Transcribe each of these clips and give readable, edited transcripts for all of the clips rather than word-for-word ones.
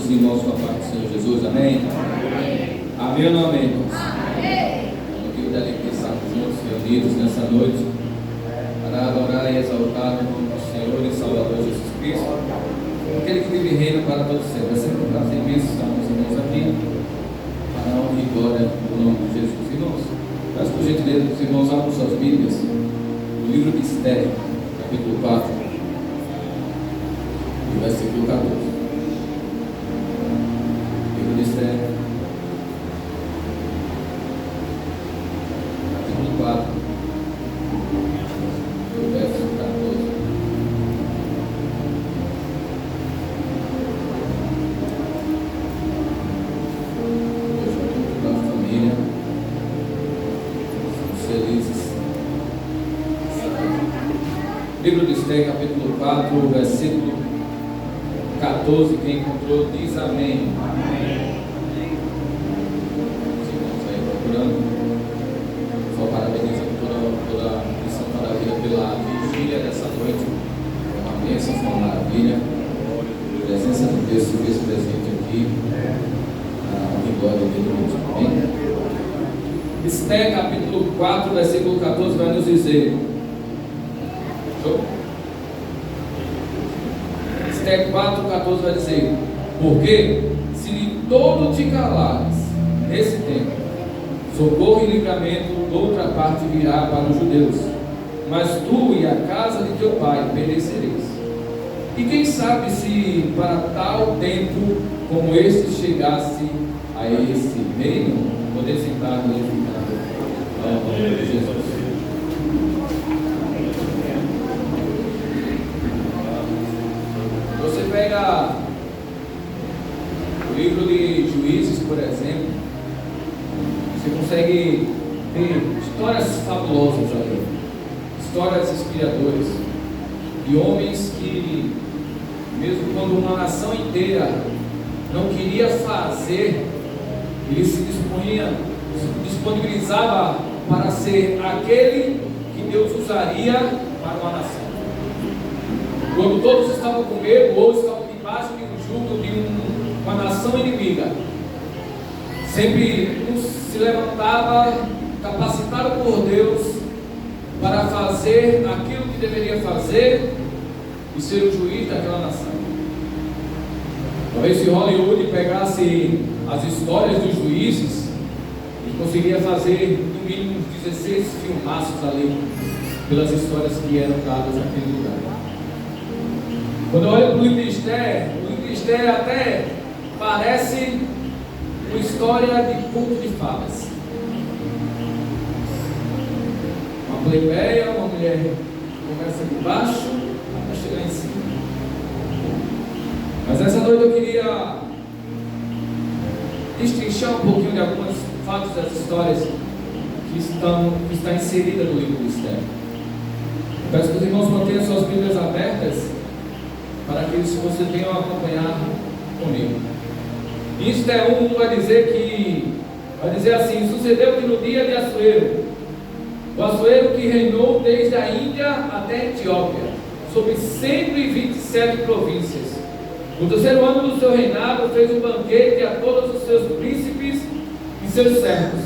todos os irmãos com a paz do Senhor Jesus, amém? Amém ou não amém, irmãos? Motivo de alegria estarmos juntos, reunidos nessa noite, para adorar e exaltar o nome do Senhor e Salvador Jesus Cristo, aquele que vive e reina para todos sempre. É sempre um prazer imenso estarmos irmãos aqui, para a honra e glória do nome de Jesus. Irmãos, peço por gentileza que os irmãos abram suas Bíblias, no livro de Esther, capítulo 4, e versículo 14. Livro de Esther, capítulo 4, verso 14. Deus junto da família, somos felizes. Livro de Esther, capítulo 4, versículo 14, quem encontrou diz amém. Os irmãos aí procurando, só parabenizo toda a missão maravilha pela vigília dessa noite. É uma bênção, foi uma maravilha. A presença de Deus se fez presente aqui. A honra e glória de Deus. Amém? Esther, capítulo 4, versículo 14, vai nos dizer. Show? Esther 4,14 vai dizer: porque se de todo te calares nesse tempo, socorro e livramento de outra parte virá para os judeus, mas tu e a casa de teu pai perecereis. E quem sabe se para tal tempo como este chegasse a esse reino? Poder sentar glorificado ao nome de Jesus. Você pega o livro de Juízes, por exemplo, você consegue ver histórias fabulosas ali, histórias inspiradoras de homens que, mesmo quando uma nação inteira não queria fazer, ele se disponibilizava para ser aquele que Deus usaria para uma nação. Quando todos estavam com medo ou estavam debaixo de um jugo de uma nação inimiga, sempre um se levantava, capacitado por Deus, para fazer aquilo que deveria fazer e ser o juiz daquela nação. Talvez se Hollywood pegasse as histórias dos juízes, ele conseguiria fazer no mínimo uns 16 filmaços ali, pelas histórias que eram dadas naquele lugar. Quando eu olho para o livro de Esther até parece uma história de conto de fadas. Uma plebeia, uma mulher começa de baixo até chegar em cima. Mas essa noite eu queria destrinchar um pouquinho de alguns fatos das histórias que está inserida no livro de Esther. Eu peço que os irmãos mantenham suas Bíblias abertas, para que você tenha acompanhado comigo. Em Esther 1 vai dizer assim: sucedeu que no dia de Assuero, o Assuero que reinou desde a Índia até a Etiópia, sobre 127 províncias, no terceiro ano do seu reinado, fez um banquete a todos os seus príncipes e seus servos,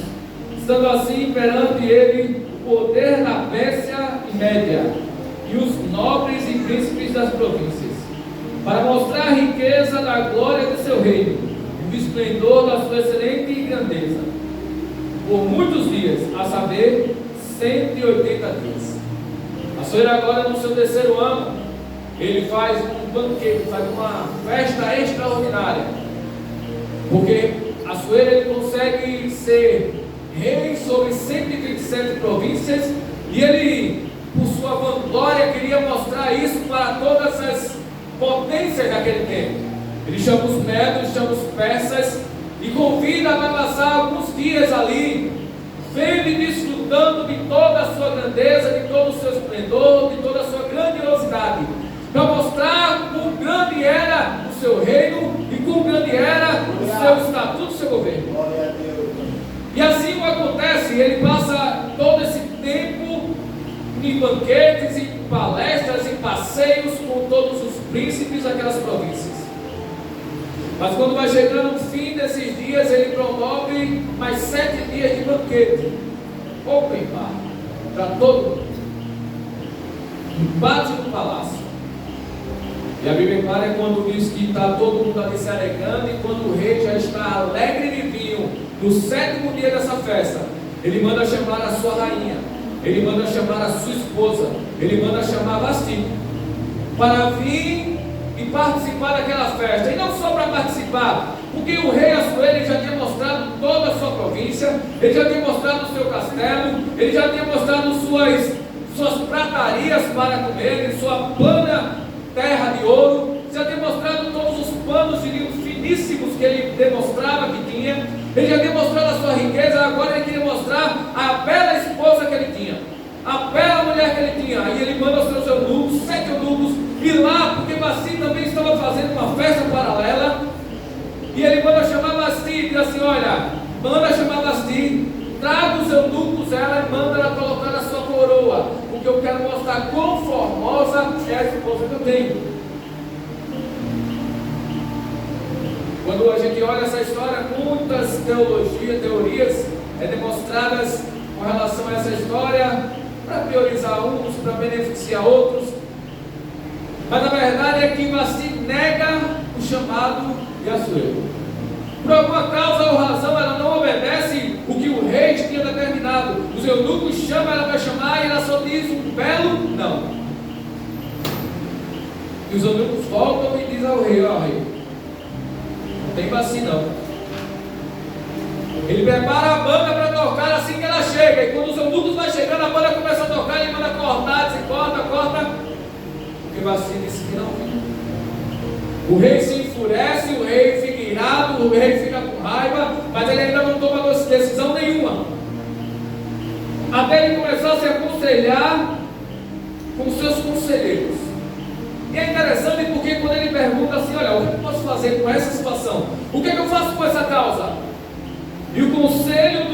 estando assim perante ele o poder da Pérsia e Média, e os nobres e príncipes das províncias, para mostrar a riqueza da glória do seu reino e o esplendor da sua excelente grandeza, por muitos dias, a saber, 180 dias. Assuero agora no seu terceiro ano, ele faz um banquete, faz uma festa extraordinária, porque Assuero ele consegue ser rei sobre 127 províncias, e ele, por sua vanglória, queria mostrar isso para todas as potências daquele tempo. Ele chama os medos, chama os persas e convida para passar alguns dias ali, vendo e desfrutando de toda a sua grandeza, de todo o seu esplendor, de toda a sua grandiosidade, para mostrar quão grande era o seu reino e quão grande era o seu estatuto, o seu governo. E assim o acontece, ele passa todo esse tempo em banquetes, em palestras, em passeios com todos os príncipes daquelas províncias. Mas quando vai chegando o fim desses dias, ele promove mais 7 dias de banquete, open bar, para todo mundo, no pátio do palácio. E a Bíblia clara é quando diz que está todo mundo ali se alegrando, e quando o rei já está alegre de vinho, no 7º dia dessa festa, ele manda chamar a sua rainha, ele manda chamar a sua esposa, ele manda chamar Vasti, para vir e participar daquela festa. E não só para participar, porque o rei Assuero já tinha mostrado toda a sua província, ele já tinha mostrado o seu castelo, ele já tinha mostrado suas pratarias para comer, sua plana terra de ouro, já tinha mostrado todos os panos de linho finíssimos que ele demonstrava que tinha, ele já tinha mostrado a sua riqueza. Agora ele queria mostrar a bela esposa que ele tinha, a bela mulher que ele tinha. Aí ele manda os seus eunucos, 7 eunucos, ir lá, porque Vasti também estava fazendo uma festa paralela, e ele manda chamar Vasti e diz assim: olha, manda chamar Vasti, traga os eunucos ela e manda ela colocar na sua coroa, porque eu quero mostrar quão formosa é a esposa que eu tenho. Quando a gente olha essa história, muitas teorias demonstradas com relação a essa história, para priorizar uns, para beneficiar outros. Mas a verdade é que Vasti nega o chamado de Assuero. Por alguma causa ou razão, ela não obedece o que o rei tinha determinado. Os eunucos chamam, ela vai chamar, e ela só diz um belo não. E os eunucos voltam e dizem ao rei: ó rei, não tem Vasti não. Ele prepara a banda para tocar assim que ela chega, e quando os eunucos vão chegando, a banda começa a tocar, ele manda cortar, diz: corta, porque Vasti disse que não vinha. O rei se enfurece, o rei fica irado, o rei fica com raiva, mas ele ainda não toma decisão nenhuma, até ele começar a se aconselhar com seus conselheiros. E é interessante porque quando ele pergunta assim: olha, o que eu posso fazer com essa situação? O que eu faço com essa causa? E o conselho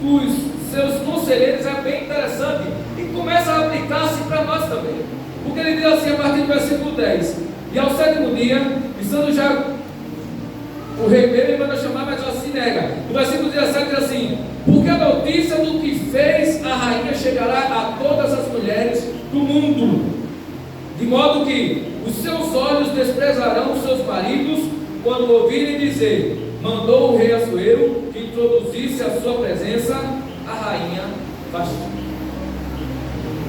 dos seus conselheiros é bem interessante e começa a aplicar-se para nós também. Porque ele diz assim, a partir do versículo 10: e ao 7º dia, estando já o rei mesmo, ele manda chamar, mas assim nega. No versículo 17 diz assim: porque a notícia do que fez a rainha chegará a todas as mulheres do mundo, de modo que os seus olhos desprezarão os seus maridos quando ouvirem dizer: mandou o rei Assuero que introduzisse à sua presença a rainha Vasti.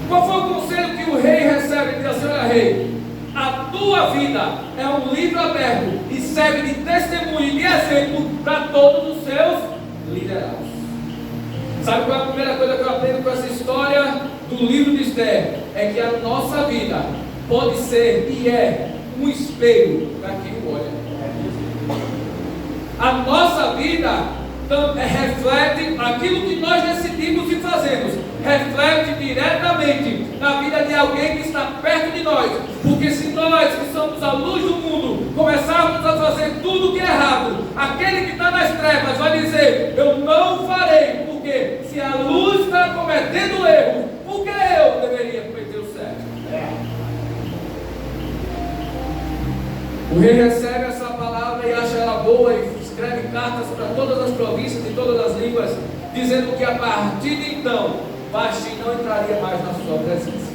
Qual foi o conselho que o rei recebe? Ele diz assim: olha rei, a tua vida é um livro aberto e serve de testemunho e de exemplo para todos os seus liderados. Sabe qual é a primeira coisa que eu aprendo com essa história do livro de Esther? É que a nossa vida pode ser e é um espelho para quem olha. A nossa vida reflete aquilo que nós decidimos e fazemos, reflete diretamente na vida de alguém que está perto de nós. Porque se nós, que somos a luz do mundo, começarmos a fazer tudo que é errado, aquele que está nas trevas vai dizer: eu não farei, porque se a luz está cometendo erro, por que eu deveria cometer o certo? O rei recebe essa palavra e acha ela boa e escreve cartas para todas as províncias e todas as línguas, dizendo que a partir de então Vasti não entraria mais na sua presença.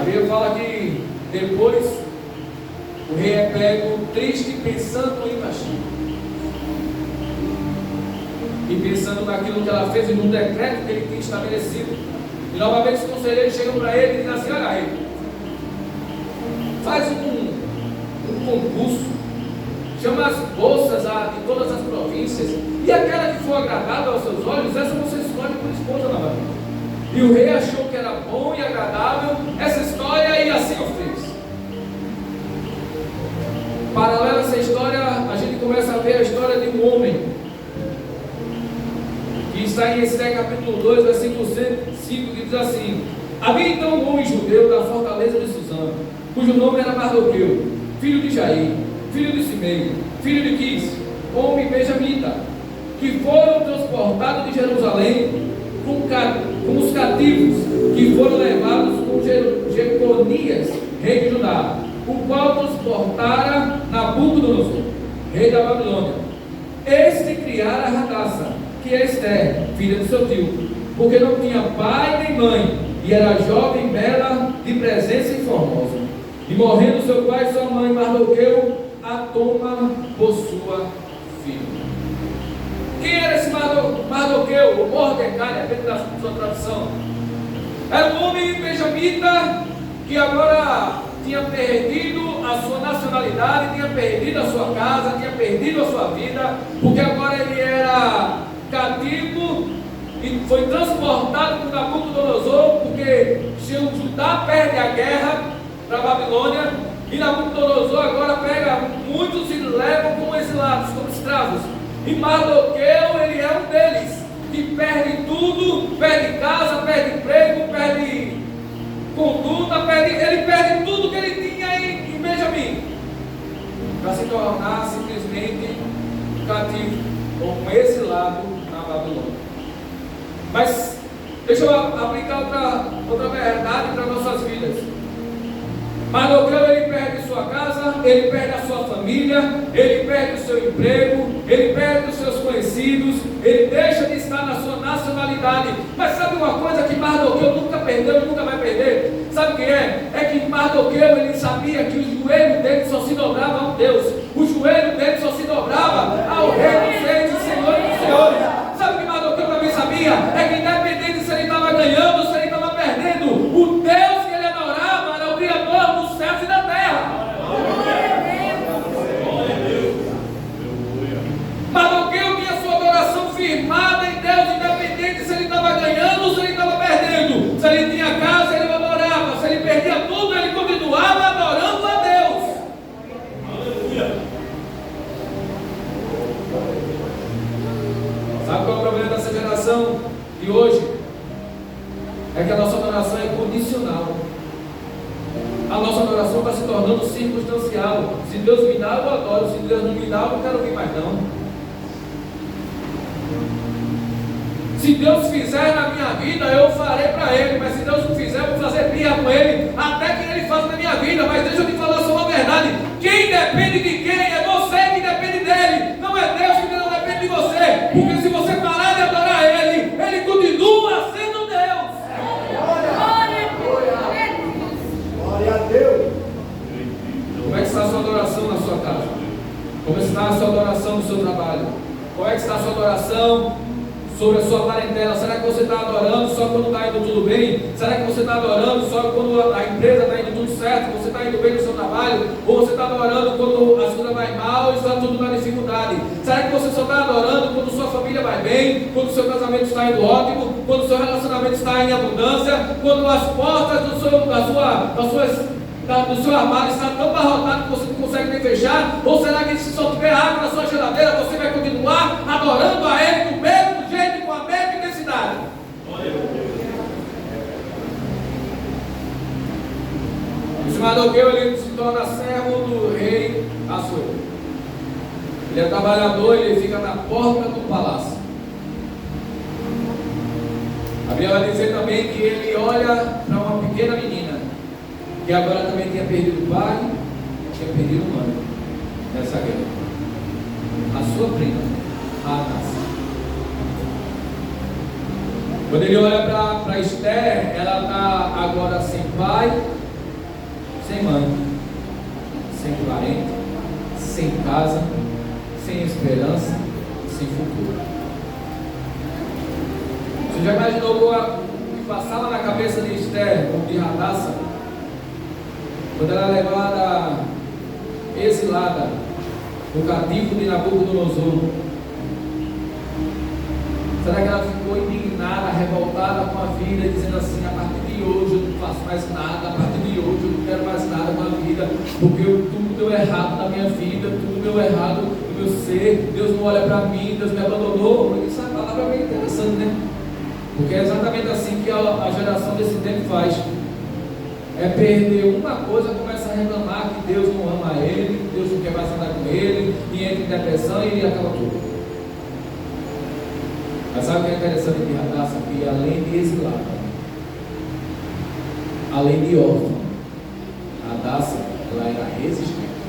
A Bíblia fala que depois o rei é pego triste, pensando em Vasti e pensando naquilo que ela fez e no decreto que ele tinha estabelecido. E novamente os conselheiros chegam para ele e dizem assim: olha aí, faz um concurso, chama as moças de todas as províncias, e aquela que for agradável aos seus olhos, essa você escolhe por esposa novamente. E o rei achou que era bom e agradável essa história, e assim o fez. Paralela a essa história, a gente começa a ver a história de um homem que está em Esther capítulo 2, versículo 5, que diz assim: havia então um homem judeu da fortaleza de Susã, cujo nome era Mardoqueu, filho de Jair, filho de Simei, filho de Quis, homem benjamita, que foram transportados de Jerusalém com os cativos que foram levados com Jeconias, rei de Judá, o qual transportara Nabucodonosor, rei da Babilônia. Este criara Radassa, que é Esther, filha de seu tio, porque não tinha pai nem mãe, e era jovem, bela, de presença e formosa. E morrendo seu pai e sua mãe, Mardoqueu a toma por sua filha. Quem era esse Mardoqueu? O Mordecai, depende da sua tradução. Era um homem benjamita que agora tinha perdido a sua nacionalidade, tinha perdido a sua casa, tinha perdido a sua vida, porque agora ele era cativo e foi transportado por Nabucodonosor, porque Judá perde a guerra para a Babilônia, e Nabucodonosor agora pega muitos e leva como exilados, como escravos. E Mardoqueu, ele é um deles, que perde tudo, perde casa, perde emprego, perde conduta, ele perde tudo que ele tinha em Benjamim, para se tornar simplesmente cativo, ou um exilado na Babilônia. Mas deixa eu aplicar outra verdade para nossas vidas. Mardoqueu, ele perde sua casa, ele perde a sua família, ele perde o seu emprego, ele perde os seus conhecidos, ele deixa de estar na sua nacionalidade. Mas sabe uma coisa que Mardoqueu nunca perdeu e nunca vai perder? Sabe o que é? É que Mardoqueu, ele sabia que o joelho dele só se dobrava a um Deus. O joelho dele só se dobrava ao Rei dos Reis e Senhor dos Senhores. Sabe o que Mardoqueu também sabia? É que independente se ele estava ganhando ou se ele estava perdendo, o Deus que ele adorava era o Criador dos céus e da terra. Mardoqueu tinha sua adoração firmada em Deus, independente se ele estava ganhando ou se ele estava perdendo. Se ele tinha casa, ele adorava. Se ele perdia tudo, ele continuava adorando a Deus. Sabe qual é o problema dessa geração de hoje? É que a nossa adoração é condicional. A nossa adoração está se tornando circunstancial. Se Deus me dá, eu adoro. Se Deus não me dá, eu não quero ouvir mais não. Se Deus fizer na minha vida, eu farei para Ele. Mas se Deus não fizer, eu vou fazer birra com Ele, até que Ele faça na minha vida. Mas deixa eu te falar só uma verdade: quem depende de quem? É você que depende dele. Não é Deus que não depende de você. Porque se você parar de adorar Ele, Ele continua sendo Deus. Glória a Deus. Como é que está a sua adoração na sua casa? Como está a sua adoração no seu trabalho? Como é que está a sua adoração sobre a sua parentela? Será que você está adorando só quando está indo tudo bem? Será que você está adorando só quando a empresa está indo tudo certo? Você está indo bem no seu trabalho? Ou você está adorando quando as coisas vai mal e está tudo na dificuldade? Será que você só está adorando quando sua família vai bem? Quando o seu casamento está indo ótimo? Quando o seu relacionamento está em abundância? Quando as portas do seu armário está tão abarrotado que você não consegue nem fechar? Ou será que se só tiver água na sua geladeira, você vai continuar adorando a Ele do mesmo jeito, com a mesma intensidade? O Mardoqueu, ele se torna servo do rei Assuero. Ele é trabalhador, ele fica na porta do palácio. A Bíblia vai dizer também que ele olha para uma pequena menina, que agora também tinha perdido o pai, tinha perdido o mãe nessa guerra. A sua prima, a Anás. Quando ele olha para Esther, ela está agora sem pai, sem mãe, sem parente, sem casa, sem esperança, sem futuro. Você já imaginou o que passava na cabeça de Esther ou de Radassa? Quando ela é levada exilada no cativo de Nabucodonosor, será que ela ficou indignada, revoltada com a vida, dizendo assim: a partir de hoje eu não faço mais nada, a partir de hoje eu não quero mais nada com a vida, porque tudo deu errado na minha vida, tudo deu errado no meu ser, Deus não olha para mim, Deus me abandonou? Isso é uma palavra bem interessante, né? Porque é exatamente assim que a geração desse tempo faz. É perder uma coisa, começa a reclamar que Deus não ama ele, que Deus não quer mais andar com ele, e entra em depressão e acaba tudo. Mas sabe o que é interessante de Radassa? Que além de exilada, além de órfã, Radassa ela era resistente.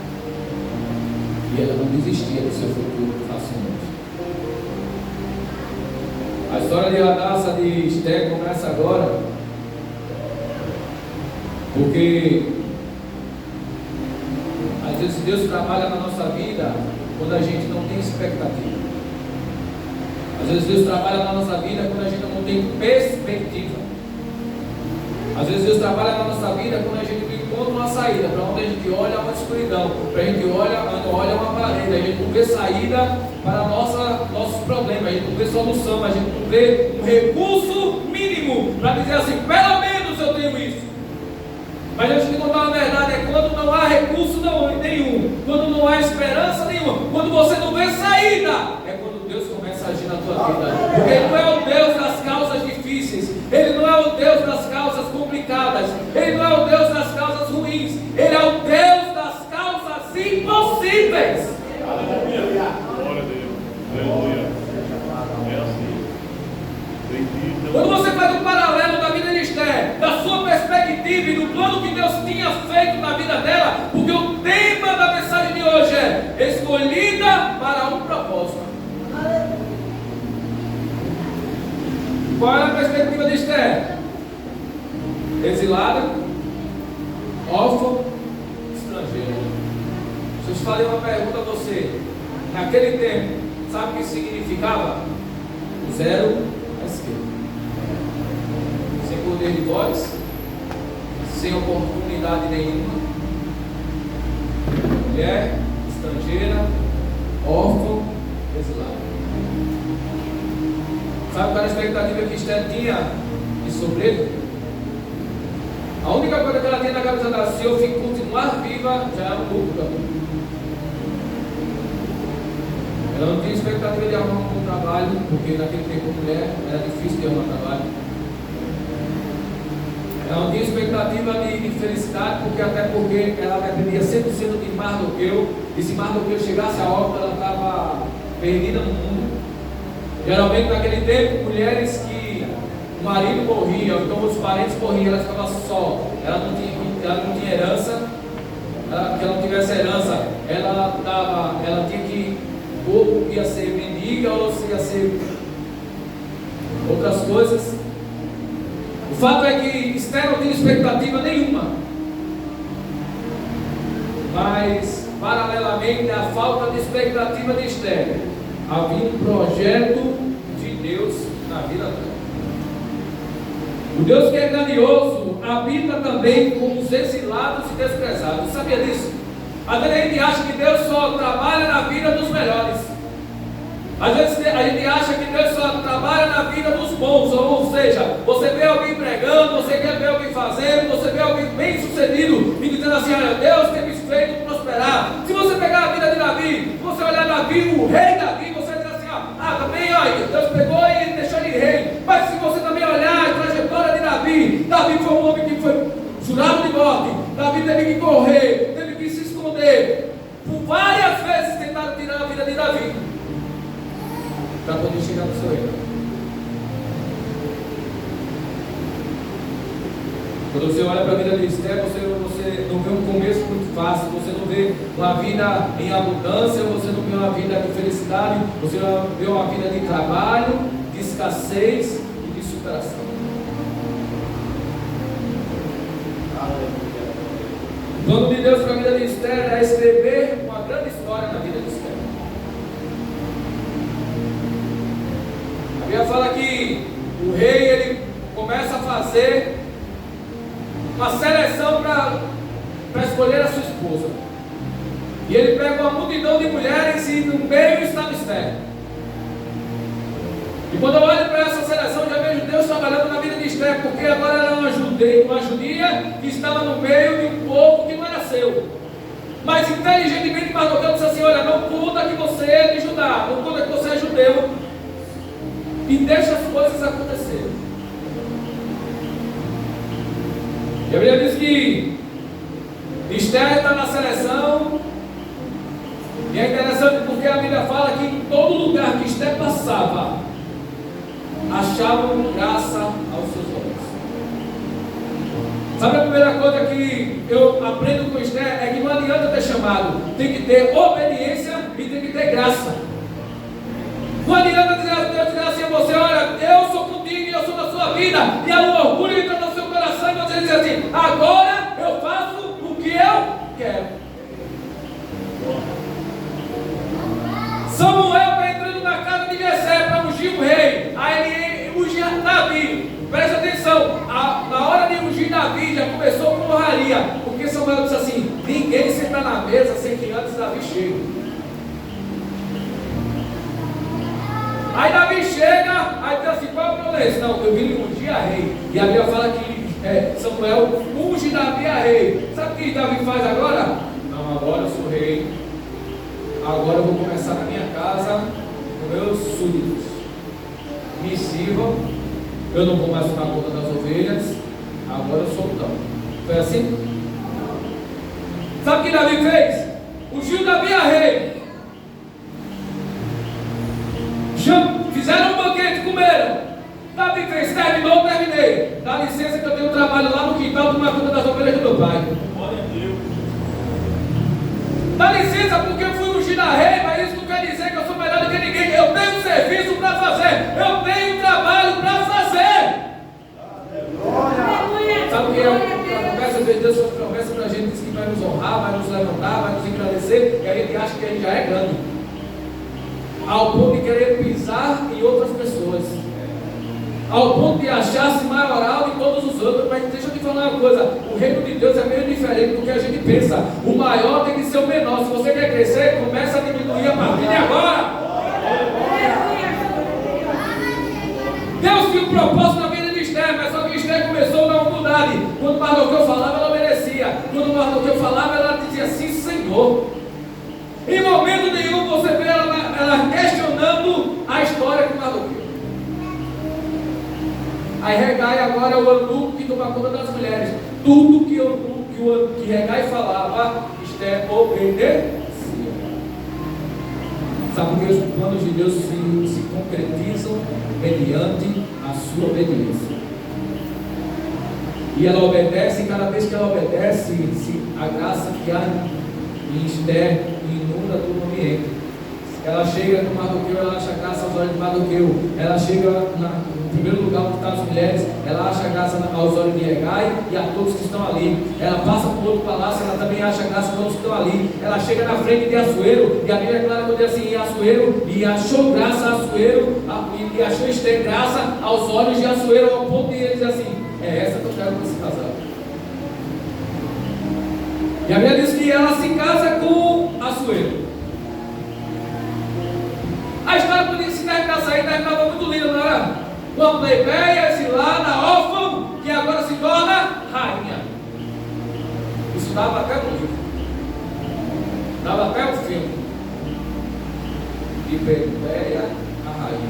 E ela não desistia do seu futuro facilmente. A história de Hadassah de Esther começa agora, porque às vezes Deus trabalha na nossa vida quando a gente não tem expectativa. Às vezes Deus trabalha na nossa vida quando a gente não tem perspectiva. Às vezes Deus trabalha na nossa vida quando a gente não encontra uma saída, para onde a gente olha uma escuridão, para a gente olha uma parede, a gente não vê saída para nossos problemas, a gente não vê solução, a gente não vê um recurso mínimo para dizer assim, pelo menos eu tenho isso. Mas a gente contar a verdade é quando não há recurso nenhum, quando não há esperança nenhuma, quando você não vê saída, é quando Deus começa a agir na tua vida. Porque Ele não é o Deus das causas difíceis, Ele não é o Deus das causas complicadas, Ele não é o Deus das causas ruins, Ele é o Deus das causas impossíveis. Aleluia. Glória a Deus. Aleluia. É assim. Quando você faz um paralelo da vida de Esther, da sua perspectiva e do plano que Deus tinha feito na vida dela, porque o tema da mensagem de hoje é escolhida para um propósito. Qual era a perspectiva de Esther? Exilada, órfã, estrangeira. Se eu te falei uma pergunta a você, naquele tempo, sabe o que significava? Zero à esquerda. Sem poder de voz, sem oportunidade nenhuma, mulher, estrangeira, órfã, exilada. Sabe qual era a expectativa que Esther tinha de sobreviver? A única coisa que ela tinha na cabeça dela, se eu continuar viva, já é um lucro para mim. Ela não tinha expectativa de arrumar um bom trabalho, porque naquele tempo mulher era difícil de arrumar trabalho. Ela não tinha expectativa de felicidade, porque ela dependia 100% de Mardoqueu, e se Mardoqueu chegasse a órbita, ela estava perdida no mundo. Geralmente naquele tempo, mulheres que o marido morria, ou então os parentes morriam, ela ficava só, ela não tinha herança, que ela não tivesse herança, ela tinha que, ou ia ser mendiga, ou ia ser outras coisas. O fato é que Esther não tinha expectativa nenhuma, mas paralelamente à falta de expectativa de Esther, havia um projeto de Deus na vida dela. O Deus que é grandioso habita também com os exilados e desprezados. Sabia disso? Às vezes a gente acha que Deus só trabalha na vida dos melhores. Às vezes a gente acha que Deus só trabalha na vida dos bons. Ou seja, você vê alguém pregando, você quer ver alguém fazendo, você vê alguém bem sucedido e dizendo assim, olha, Deus tem me feito prosperar. Se você pegar a vida de Davi, se você olhar Davi, o rei Davi, você diz assim, também, olha, Deus pegou e deixou ele rei. Mas se você também olhar a trajetória de Davi, Davi foi um homem que foi jurado de morte. Davi teve que correr, teve que se esconder. Por várias vezes tentaram tirar a vida de Davi para poder chegar no seu reino. Quando você olha para a vida de Esther, você não vê um começo muito fácil, você não vê uma vida em abundância, você não vê uma vida de felicidade, você vê uma vida de trabalho, de escassez e de superação. O plano de Deus para a vida de Esther é escrever uma grande história na vida de Esther. A Bíblia fala que o rei ele começa a fazer uma seleção para escolher a sua esposa. E ele pega uma multidão de mulheres e no meio está Esther. E quando eu olho para essa seleção, já vejo Deus trabalhando na vida de Esther, porque agora ela é uma judia que estava no meio de um povo que não era seu. Mas inteligentemente Mardoqueu disse assim, olha, não conta que você é de Judá, não conta que você é judeu, e deixa as coisas acontecerem. E a Bíblia diz que Esther está na seleção, e é interessante porque a Bíblia fala que em todo lugar que Esther passava, achavam graça aos seus olhos. Sabe a primeira coisa que eu aprendo com Esther? É que chamado. Tem que ter obediência e tem que ter graça. Não adianta Deus dizer assim a você: olha, eu sou contigo e eu sou da sua vida, e aí o orgulho entra no seu coração e você diz assim: agora eu faço o que eu quero. Samuel está entrando na casa de Jessé para ungir o rei. Aí ele ungia Davi. Presta atenção, na hora de ungir Davi já começou com honraria, porque Samuel disse assim: ninguém senta na mesa sem que antes Davi chegue. Aí Davi chega, aí diz assim: qual é o problema? Não, eu vim ungir a rei. E a Bíblia fala que Samuel unge Davi a rei. Sabe o que Davi faz agora? Não, agora eu sou rei. Agora eu vou começar na minha casa com meus súditos. Me sirvam. Eu não vou mais tomar conta das ovelhas. Agora eu sou o dono. Foi assim? Sabe o que Davi fez? Ungiu Davi a rei. Fizeram um banquete, comeram. Davi fez: terminou, terminei. Dá licença que eu tenho um trabalho lá no quintal tomar conta das ovelhas do meu pai. Glória a Deus. Dá licença porque eu fui ungido a rei, mas isso não quer dizer que eu sou melhor do que ninguém. Eu tenho um serviço para fazer. Eu tenho um trabalho para fazer. Sabe o que é a promessa de Deus? Sua promessa para a gente diz que vai nos honrar, vai nos levantar, vai nos engrandecer, e a gente acha que a gente já é grande, ao ponto de querer pisar em outras pessoas, ao ponto de achar-se maioral de todos os outros. Mas deixa eu te falar uma coisa: o reino de Deus é meio diferente do que a gente pensa. O maior tem que ser o menor. Se você quer crescer, começa a diminuir a partir de agora. Deus tinha um propósito na vida de Esther, mas só que Esther começou na humildade. Quando Mardoqueu falava, ela obedecia. Quando Mardoqueu falava, ela dizia: sim, Senhor. Em momento nenhum você vê ela questionando a história com Mardoqueu. Aí Regai agora é o eunuco que toma conta das mulheres. Tudo que Regai falava, Esther obedecia. Sabe por que os planos de Deus se concretizam mediante a sua obediência. E ela obedece, e cada vez que ela obedece, a graça que há em Esther inunda todo o ambiente. Ela chega no Mardoqueu, ela acha graça aos olhos de Mardoqueu. Ela chega no primeiro lugar onde estão as mulheres, ela acha graça aos olhos de Regai e a todos que estão ali. Ela passa por outro palácio, ela também acha graça a todos que estão ali. Ela chega na frente de Assuero, e a Bíblia é clara quando diz assim: Assuero, e achou graça a Assuero, e achou Esther graça aos olhos de Assuero, ao ponto de ele dizer assim: é essa que eu quero para se casar. E a Bíblia diz que ela se casa com Assuero. A história podia se terminar sair, terminava muito linda, não era? Uma plebeia, exilada, órfã, que agora se torna rainha. Isso dava até no livro. Dava até o filme. De plebeia a rainha.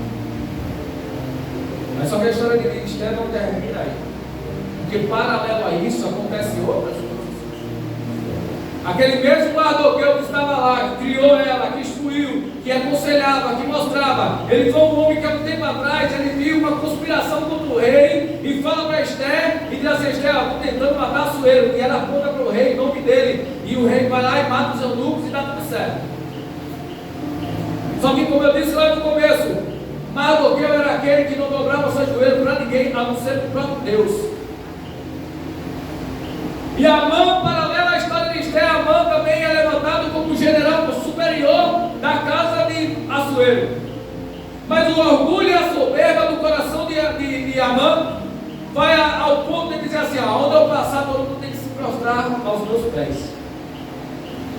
Mas só que a história de Esther não termina aí. Porque paralelo a isso acontecem outras coisas. Aquele mesmo Mardoqueu que estava lá, que criou ela, que instruiu, que aconselhava, que mostrava. Ele foi um homem que há um tempo atrás ele viu uma conspiração contra o rei e fala para Esther e diz assim: Esther, estou tentando matar Assuero, e ela aponta para o rei em nome dele, e o rei vai lá e mata os eunucos e dá tudo certo. Só que, como eu disse lá no começo, Mardoqueu era aquele que não dobrava seu joelho para ninguém, a não ser para o próprio Deus. E Amã, paralela à história de Esther, Amã também é levantado como general superior da casa de Assuero. Mas o orgulho e a soberba do coração de Amã vai ao ponto de dizer assim: aonde eu passar, todo mundo tem que se prostrar aos meus pés.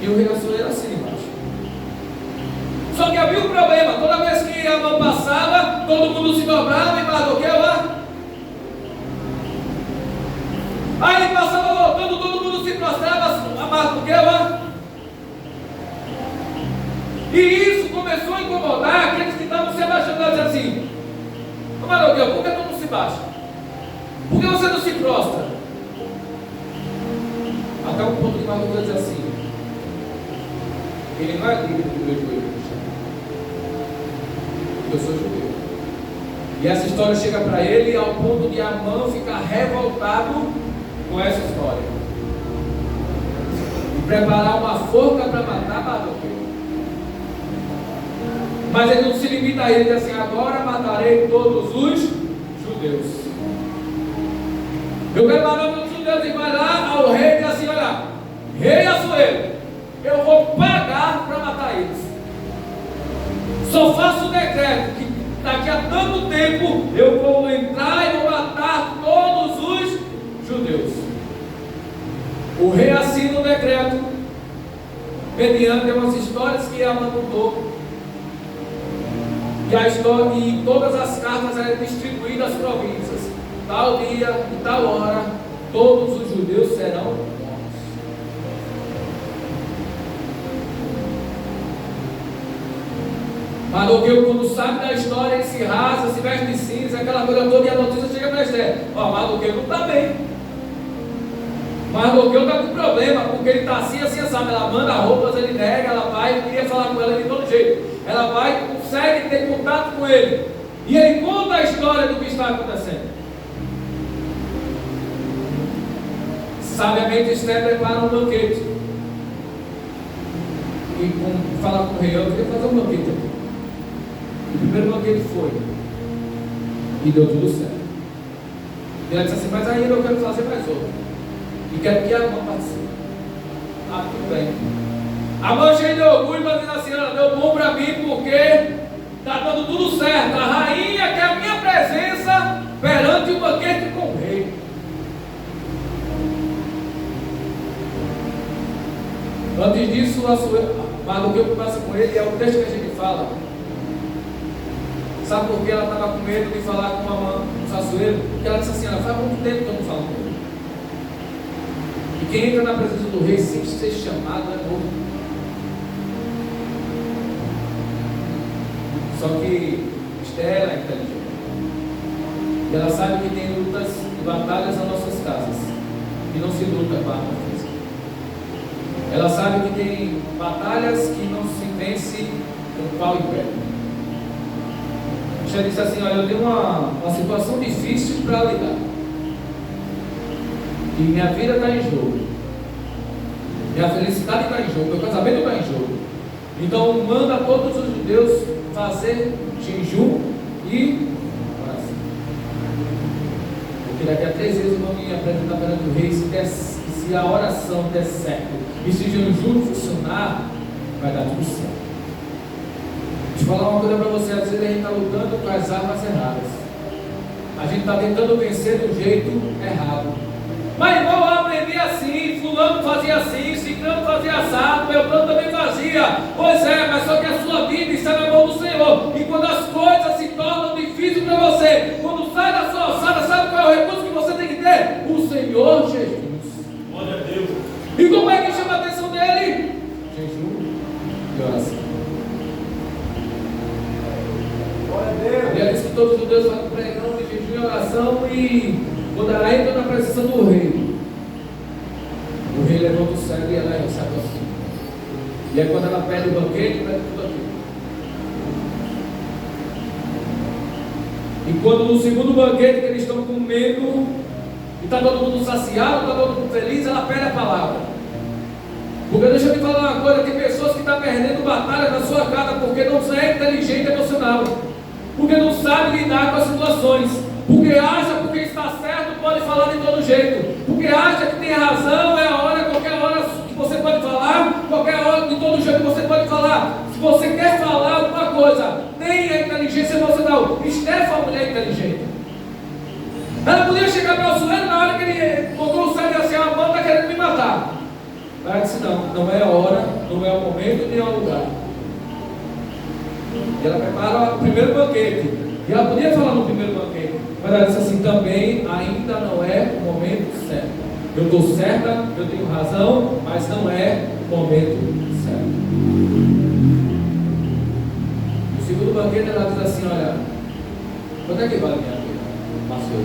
E o rei Assuero assim embaixo. Só que havia um problema: toda vez que Amã passava, todo mundo se dobrava e Mardoqueu lá. Aí ele passava voltando, todo mundo se prostrava a Mardoqueu. E isso começou a incomodar aqueles que estavam se abaixando, a dizer assim: Mardoqueu, por que tu não se baixa? Por que você não se prostra? Até o ponto de Mardoqueu dizer assim: ele não é líder do meu joelho, eu sou judeu. E essa história chega para ele ao ponto de Amã ficar revoltado com essa história. preparar uma forca para matar Mardoqueu. Mas ele não se limita a ele, diz assim: agora matarei todos os judeus. Eu quero matar todos os judeus. E vai lá ao rei e diz assim: olha, rei Assuero, eu vou pagar para matar eles. Só faço o decreto que daqui a tanto tempo eu vou entrar e vou matar todos os judeus. O rei assina o decreto mediante umas histórias que Amã contou. E a história, e todas as cartas eram distribuídas às províncias. Tal dia e tal hora, todos os judeus serão mortos. Mardoqueu, quando sabe da história, ele se rasga, se veste de cinza, aquela coisa toda, e a notícia chega para Esther: ó, Mardoqueu não está bem. Mardoqueu está com problema, porque ele está assim, sabe? Ela manda roupas, ele nega, ela vai, queria falar com ela de todo jeito. Ela vai, consegue ter contato com ele. E ele conta a história do que está acontecendo. Sabiamente Esther prepara um banquete. E fala com o rei: eu queria fazer um banquete aqui. O primeiro banquete foi. E deu tudo certo. E ela disse assim: mas ainda eu quero fazer mais outro. E quero que a Amã participe. Ah, tudo bem. Amã, cheio de orgulho, mas diz assim: ela deu bom para mim porque está dando tudo certo. A rainha quer a minha presença perante o banquete com o rei. Antes disso, Mardoqueu conversa com ele, e é o texto que a gente fala. Sabe por que ela estava com medo de falar com Amã, com Assuero? Porque ela disse assim: ela faz muito tempo que eu não falo com ele. E quem entra na presença do rei sem ser chamado é morto. Só que Esther é inteligente. E ela sabe que tem lutas e batalhas nas nossas casas. E não se luta com a arma física. Ela sabe que tem batalhas que não se vence com pau e pedra. Esther disse assim: olha, eu tenho uma situação difícil para lidar. E minha vida está em jogo. Minha felicidade está em jogo. Meu casamento está em jogo. Então manda todos os judeus fazer jejum e oração. Porque daqui a 3 vezes eu vou me apresentar perante o rei. Se a oração der certo e se o jejum funcionar, vai dar tudo certo. Deixa eu falar uma coisa para você: às vezes a gente está lutando com as armas erradas. A gente está tentando vencer do jeito errado. Mas irmão, eu aprendi assim, fulano fazia assim, ciclano fazia assado, meu plano também fazia. Pois é, mas só que a sua vida está na mão do Senhor. E quando as coisas se tornam difíceis para você, quando sai da sua alçada, sabe qual é o recurso que você tem que ter? O Senhor Jesus. Glória a Deus. E como é que chama a atenção dele? Jejum e oração. Glória a Deus. A Bíblia diz que todos os judeus fazem pregão de jejum e oração, e quando ela entra na presença do rei, o rei levanta o cego e ela recebe assim. E aí quando ela pede o banquete, pede tudo aquilo. E quando no segundo banquete que eles estão comendo, e está todo mundo saciado, está todo mundo feliz, ela pede a palavra. Porque deixa eu te falar uma coisa: tem pessoas que estão perdendo batalha na sua casa porque não é inteligente emocional, porque não sabe lidar com as situações, porque acha porque está certo pode falar de todo jeito, porque acha que tem razão, é a hora, qualquer hora que você pode falar, qualquer hora, de todo jeito você pode falar. Se você quer falar alguma coisa, tenha inteligência emocional. Esther foi uma mulher inteligente. Ela podia chegar para o Assuero na hora que ele botou o sangue assim: a Amã está querendo me matar. Ela disse: não é a hora, não é o momento, nem é o lugar. E ela prepara o primeiro banquete. E ela podia falar no primeiro banquete, mas ela disse assim: também ainda não é o momento certo. Eu estou certa, eu tenho razão, mas não é o momento certo. No segundo banquete ela diz assim: olha, quanto é que vale a minha vida, pastor?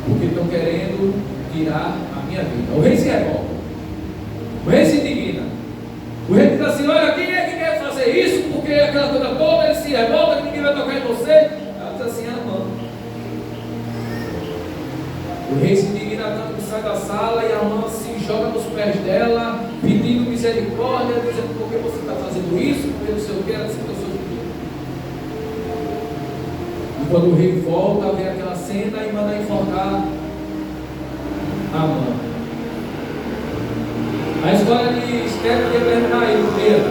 Porque estão querendo tirar a minha vida. O rei se revolta, o rei se indigna. O rei diz assim: olha, quem é que quer fazer isso? Porque aquela coisa toda, ele se revolta, que ninguém vai tocar em você. Ela diz assim: Amã. O rei se indigna tanto que sai da sala, e Amã se joga nos pés dela pedindo misericórdia, dizendo por que você está fazendo isso, porque não sei o que, ela disse que eu sou judeu. E quando o rei volta, vê aquela cena e manda enforcar Amã. A história de Esther podia terminar aí, primeiro.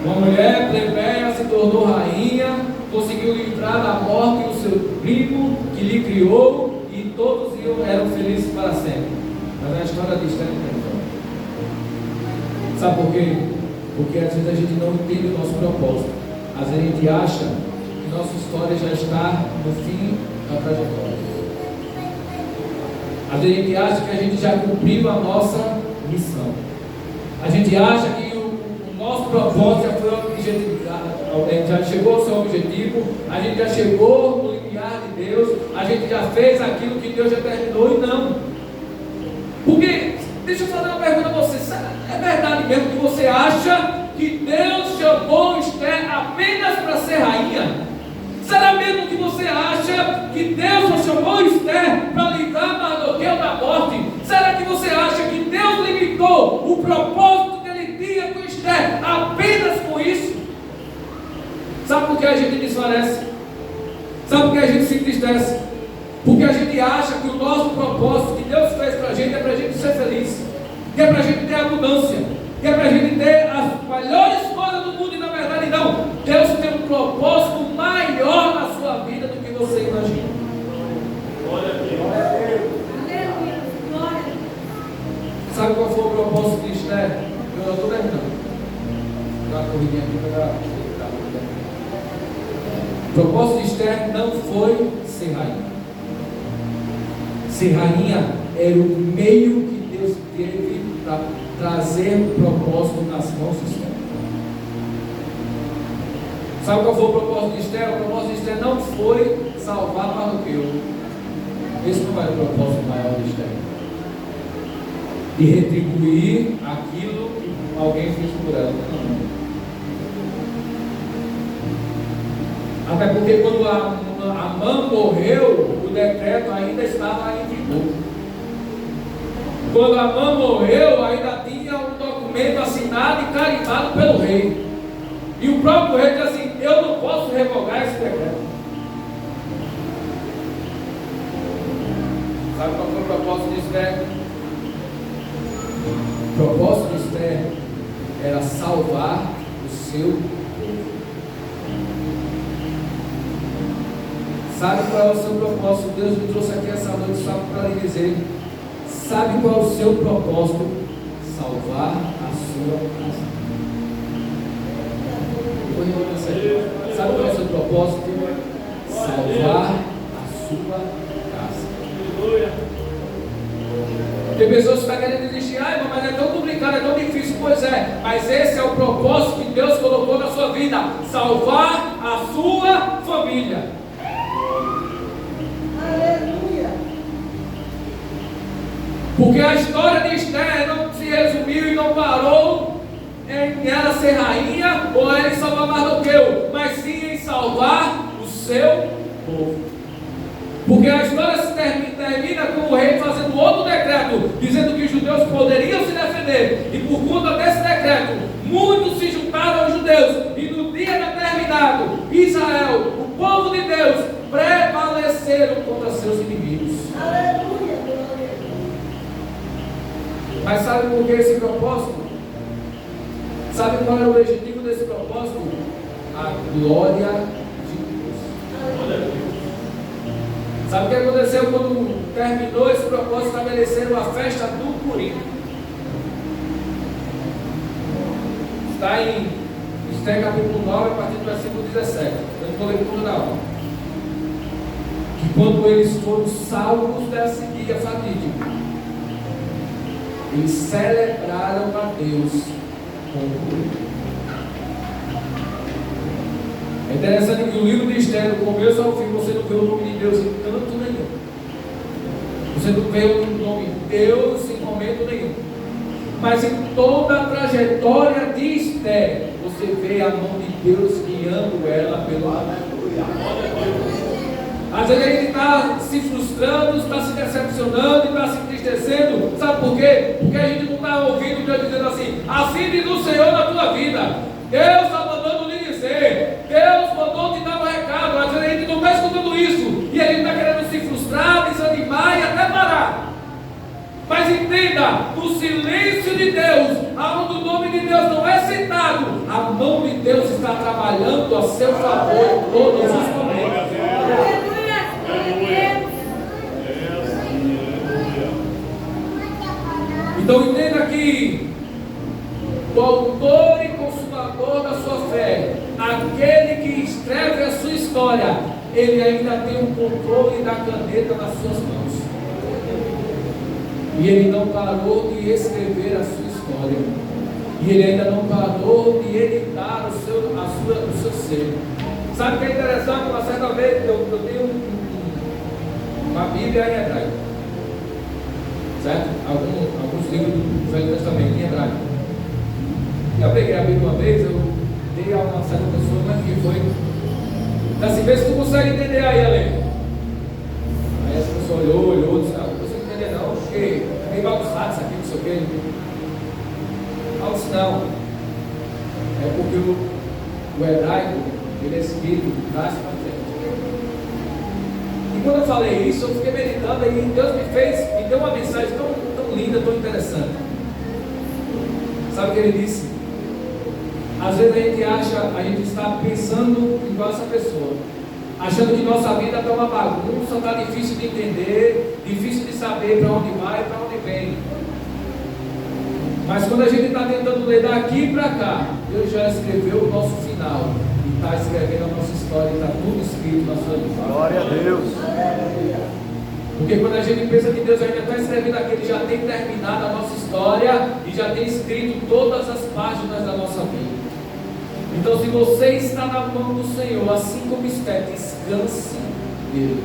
Uma mulher plebeia se tornou rainha, conseguiu livrar da morte o seu primo que lhe criou e todos eram felizes para sempre. Mas a história de Esther não tem. Sabe por quê? Porque às vezes a gente não entende o nosso propósito. Às vezes a gente acha que nossa história já está no fim da trajetória. Às vezes a gente acha que a gente já cumpriu a nossa missão. A gente acha que o nosso propósito já foi objetivado. A gente já chegou ao seu objetivo, a gente já chegou no limiar de Deus, a gente já fez aquilo que Deus já terminou e não. Porque, deixa eu fazer uma pergunta a você. É verdade mesmo que você acha que Deus chamou Esther apenas para ser rainha? Será mesmo que você acha que Deus só chamou Esther para livrar Mardoqueu da morte? Será que você acha que Deus limitou o propósito que ele tinha com Esther apenas com isso? Sabe por que a gente desfalece? Sabe por que a gente se entristece? Porque a gente acha que o nosso propósito que Deus fez para a gente é para a gente ser feliz, que é para a gente ter abundância, que é para a gente ter as melhores coisas do mundo, e na verdade não. Deus tem um propósito maior na sua vida do que você imagina. Glória a Deus. Sabe qual foi o propósito de Esther? Eu estou terminando. Dá uma corridinha aqui para dar. O propósito de Esther não foi ser rainha. Ser rainha era o meio que Deus teve para trazer o propósito nas mãos de Esther. Sabe qual foi o propósito de Esther? O propósito de Esther não foi salvar Mardoqueu. Esse não era o propósito maior de Esther. De retribuir aquilo que alguém fez por ela. Até porque quando Amã morreu, o decreto ainda estava em vigor. Quando Amã morreu, ainda tinha um documento assinado e carimbado pelo rei. E o próprio rei diz assim: eu não posso revogar esse decreto. Sabe qual foi o propósito de Esther? O propósito de Esther era salvar o seu povo. Sabe qual é o seu propósito? Deus me trouxe aqui essa noite só para lhe dizer. Sabe qual é o seu propósito? Salvar a sua casa. Sabe qual é o seu propósito? Salvar a sua casa. Tem pessoas que estão querendo desistir. Ai, mas é tão complicado, é tão difícil. Pois é, mas esse é o propósito que Deus colocou na sua vida: salvar a sua família. Porque a história de Esther não se resumiu e não parou em ela ser rainha ou ela em salvar Mardoqueu, mas sim em salvar o seu povo. Porque a história se termina com o rei fazendo outro decreto, dizendo que os judeus poderiam se defender, e por conta desse decreto, muitos se juntaram aos judeus, e no dia determinado, Israel, o povo de Deus, prevaleceram contra seus inimigos. Aleluia! Mas sabe por que esse propósito? Sabe qual era o objetivo desse propósito? A glória de Deus. Sabe o que aconteceu quando terminou esse propósito? Estabeleceram a festa do Purim. Está em Esther capítulo 9, a partir do versículo 17. Eu não estou lendo tudo não. Que quando eles foram salvos desse dia fatídico, eles celebraram a Deus com o Purim. É interessante que o livro de Esther, do começo ao fim, você não vê o nome de Deus em canto nenhum. Você não vê o nome de Deus em momento nenhum. Mas em toda a trajetória de Esther, você vê a mão de Deus guiando ela pelo aleluia. Às vezes a gente está se frustrando, está se decepcionando, está se entristecendo. Sabe por quê? Porque a gente não está ouvindo Deus dizendo Assim diz o Senhor na tua vida. Deus está mandando lhe dizer. Deus mandou te dar um recado. Às vezes a gente não está escutando isso. E a gente está querendo se frustrar, desanimar e até parar. Mas entenda, no silêncio de Deus, aonde o nome de Deus não é citado, a mão de Deus está trabalhando a seu favor em todos os momentos. Então entenda que o autor e consumador da sua fé, aquele que escreve a sua história, ele ainda tem o controle da caneta nas suas mãos. E ele não parou de escrever a sua história. E ele ainda não parou de editar o seu ser. Sabe o que é interessante? Uma certa vez eu tenho uma Bíblia em hebraico. Certo? Alguns livros do Velho Testamento em hebraico. Eu peguei a Bíblia uma vez, eu dei a uma certa pessoa, mas que foi. Assim, vê se tu consegue entender aí, Ale. Aí essa pessoa olhou, disse, não consigo entender não, porque é meio bagunçado isso aqui, não sei o quê. Eu disse, não. É porque o hebraico, ele é escrito de trás para frente. E quando eu falei isso, eu fiquei meditando e Deus me deu uma mensagem tão linda, tão interessante. Sabe o que ele disse? Às vezes a gente está pensando igual essa pessoa, achando que nossa vida está uma bagunça, está difícil de entender, difícil de saber para onde vai e para onde vem. Mas quando a gente está tentando ler daqui para cá, Deus já escreveu o nosso final e está escrevendo a nossa história, está tudo escrito na sua vida. Glória a Deus. Porque quando a gente pensa que Deus ainda está escrevendo aqui, Ele já tem terminado a nossa história e já tem escrito todas as páginas da nossa vida. Então, se você está na mão do Senhor, assim como está, descanse nele,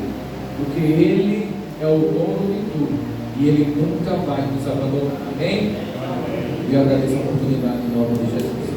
porque Ele é o dono de tudo e Ele nunca vai nos abandonar. Amém? E eu agradeço a oportunidade em nome de Jesus.